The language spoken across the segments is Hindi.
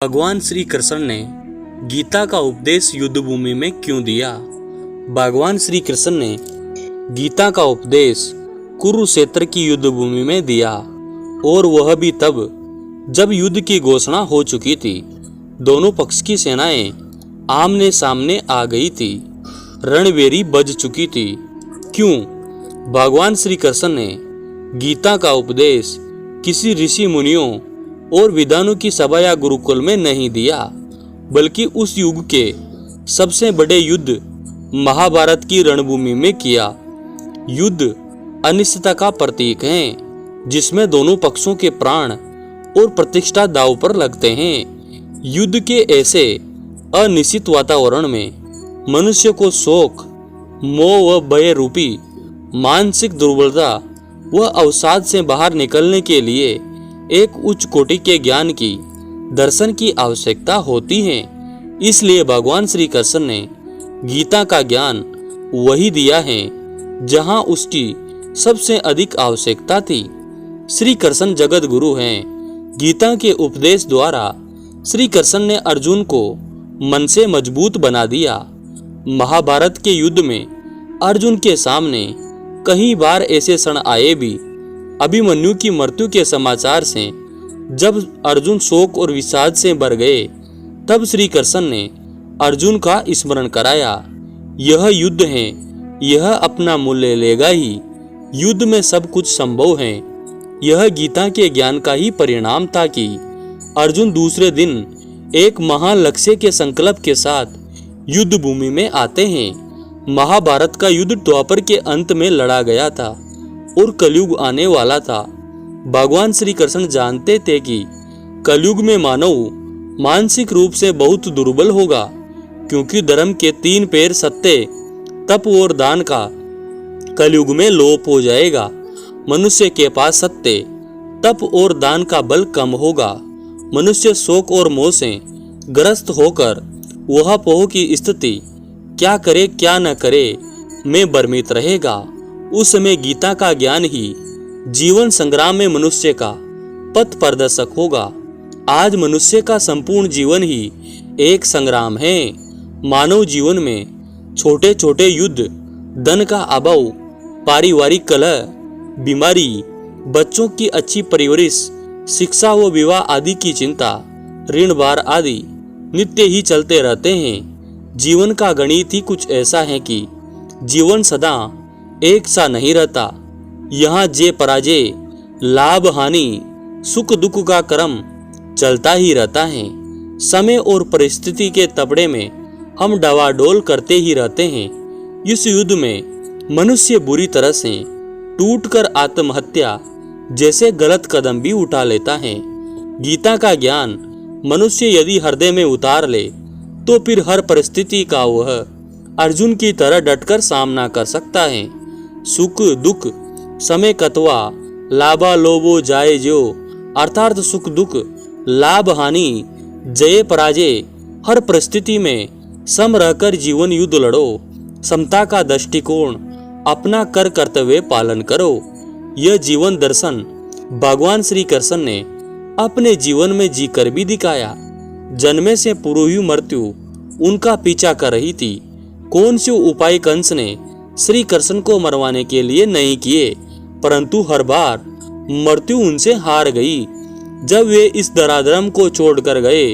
भगवान श्री कृष्ण ने गीता का उपदेश युद्ध भूमि में क्यों दिया? भगवान श्री कृष्ण ने गीता का उपदेश कुरुक्षेत्र की युद्ध भूमि में दिया, और वह भी तब जब युद्ध की घोषणा हो चुकी थी। दोनों पक्ष की सेनाएं आमने सामने आ गई थी, रणभेरी बज चुकी थी। क्यों भगवान श्री कृष्ण ने गीता का उपदेश किसी ऋषि मुनियों और विद्वानों की सभा या गुरुकुल में नहीं दिया, बल्कि उस युग के सबसे बड़े युद्ध महाभारत की रणभूमि में किया? युद्ध अनिश्चितता का प्रतीक है, जिसमें दोनों पक्षों के प्राण और प्रतिष्ठा दांव पर लगते हैं। युद्ध के ऐसे अनिश्चित वातावरण में मनुष्य को शोक, मोह व भय रूपी मानसिक दुर्बलता व अवसाद से बाहर निकलने के लिए एक उच्च कोटि के ज्ञान की, दर्शन की आवश्यकता होती है। इसलिए भगवान श्री कृष्ण ने गीता का ज्ञान वही दिया है जहां उसकी सबसे अधिक आवश्यकता थी। श्री कृष्ण जगत गुरु हैं। गीता के उपदेश द्वारा श्री कृष्ण ने अर्जुन को मन से मजबूत बना दिया। महाभारत के युद्ध में अर्जुन के सामने कई बार ऐसे क्षण आए भी। अभिमन्यु की मृत्यु के समाचार से जब अर्जुन शोक और विषाद से भर गए, तब श्री कृष्ण ने अर्जुन का स्मरण कराया। यह युद्ध है, यह अपना मूल्य लेगा ही। युद्ध में सब कुछ संभव है। यह गीता के ज्ञान का ही परिणाम था कि अर्जुन दूसरे दिन एक महान लक्ष्य के संकल्प के साथ युद्ध भूमि में आते हैं। महाभारत का युद्ध द्वापर के अंत में लड़ा गया था और कलयुग आने वाला था। भगवान श्री कृष्ण जानते थे कि कलयुग में मानव मानसिक रूप से बहुत दुर्बल होगा, क्योंकि धर्म के 3 पैर सत्य, तप और दान का कलयुग में लोप हो जाएगा। मनुष्य के पास सत्य, तप और दान का बल कम होगा। मनुष्य शोक और मोह से ग्रस्त होकर वह पोह की स्थिति, क्या करे क्या न करे, में भ्रमित रहेगा। उस समय गीता का ज्ञान ही जीवन संग्राम में मनुष्य का पथ प्रदर्शक होगा। आज मनुष्य का संपूर्ण जीवन ही एक संग्राम है। मानव जीवन में छोटे छोटे युद्ध, धन का अभाव, पारिवारिक कलह, बीमारी, बच्चों की अच्छी परवरिश, शिक्षा व विवाह आदि की चिंता, ऋण भार आदि नित्य ही चलते रहते हैं। जीवन का गणित ही कुछ ऐसा है कि जीवन सदा एक सा नहीं रहता। यहाँ जय पराजय, लाभ हानि, सुख दुख का क्रम चलता ही रहता है। समय और परिस्थिति के तबड़े में हम डवाडोल करते ही रहते हैं। इस युद्ध में मनुष्य बुरी तरह से टूटकर आत्महत्या जैसे गलत कदम भी उठा लेता है। गीता का ज्ञान मनुष्य यदि हृदय में उतार ले, तो फिर हर परिस्थिति का वह अर्जुन की तरह डटकर सामना कर सकता है। सुख दुख, समय कतवा, लाभा लोभो जाए जो, अर्थात सुख दुख, लाभ हानि, जय पराजय, हर परिस्थिति में सम रहकर जीवन युद्ध लड़ो। समता का दृष्टिकोण अपना कर कर्तव्य पालन करो। यह जीवन दर्शन भगवान श्री कृष्ण ने अपने जीवन में जीकर भी दिखाया। जन्मे से पूर्व ही मृत्यु उनका पीछा कर रही थी। कौन से उपाय कंस ने श्री कृष्ण को मरवाने के लिए नहीं किए, परंतु हर बार मृत्यु उनसे हार गई। जब वे इस धराधर्म को छोड़कर गए,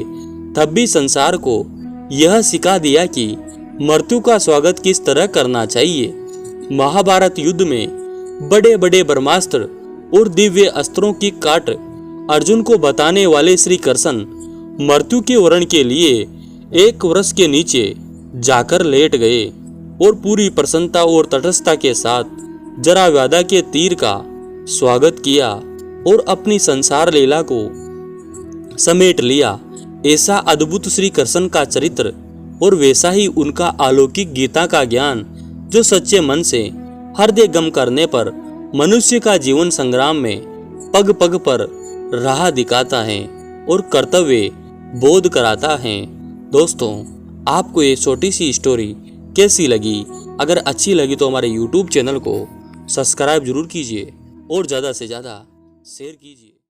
तब भी संसार को यह सिखा दिया कि मृत्यु का स्वागत किस तरह करना चाहिए। महाभारत युद्ध में बड़े बड़े ब्रह्मास्त्र और दिव्य अस्त्रों की काट अर्जुन को बताने वाले श्री कृष्ण मृत्यु के वरण के लिए एक वृक्ष के नीचे जाकर लेट गए और पूरी प्रसन्नता और तटस्थता के साथ जराव्याधा के तीर का स्वागत किया और अपनी संसार लीला को समेट लिया। ऐसा अद्भुत श्री कृष्ण का चरित्र और वैसा ही उनका अलौकिक गीता का ज्ञान, जो सच्चे मन से हृदय गम करने पर मनुष्य का जीवन संग्राम में पग पग पर राह दिखाता है और कर्तव्य बोध कराता है। दोस्तों, आपको ये छोटी सी स्टोरी कैसी लगी? अगर अच्छी लगी तो हमारे YouTube चैनल को सब्सक्राइब जरूर कीजिए और ज़्यादा से ज़्यादा शेयर कीजिए।